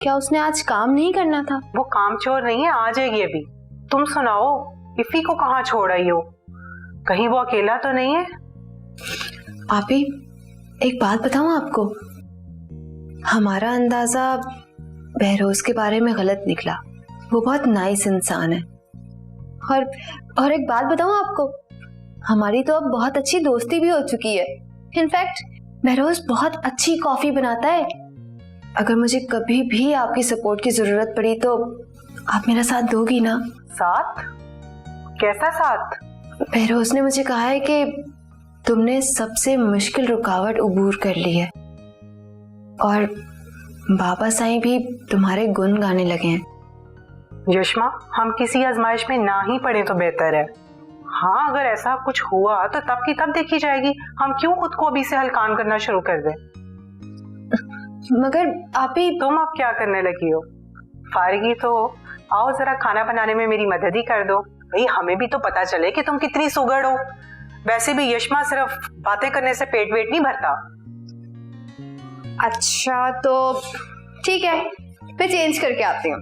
क्या उसने आज काम नहीं करना था? वो काम चोर नहीं है, आ जाएगी अभी। तुम सुनाओ, इफ़ी को कहाँ छोड़ आई हो? कहीं वो अकेला तो नहीं है? आपी, एक बात बताऊं आपको, हमारा अंदाजा बहरोज के बारे में गलत निकला। वो बहुत नाइस इंसान है। और एक बात बताऊं आपको, हमारी तो अब बहुत अच्छी दोस्ती भी हो चुकी है। इनफैक्ट बहरोज बहुत अच्छी कॉफी बनाता है। अगर मुझे कभी भी आपकी सपोर्ट की जरूरत पड़ी तो आप मेरा साथ दोगी ना? साथ? कैसा साथ? बहरोज ने मुझे कहा है कि तुमने सबसे मुश्किल रुकावट अबूर कर ली है और बाबा साईं भी तुम्हारे गुण गाने लगे हैं। यशमा, हम किसी आजमाइश में ना ही पड़े तो बेहतर है। हाँ, अगर ऐसा कुछ हुआ तो तब की तब देखी जाएगी। हम क्यों खुद को अभी से हल्कान करना शुरू कर दें? मगर आप ही, तुम अब क्या करने लगी हो? फारिगी तो आओ जरा खाना बनाने में मेरी मदद ही कर दो। भाई, हमें भी तो पता चले कि तुम कितनी सुगड़ हो। वैसे भी यशमा, सिर्फ बातें करने से पेट वेट नहीं भरता। अच्छा तो ठीक है, मैं चेंज करके आती हूँ।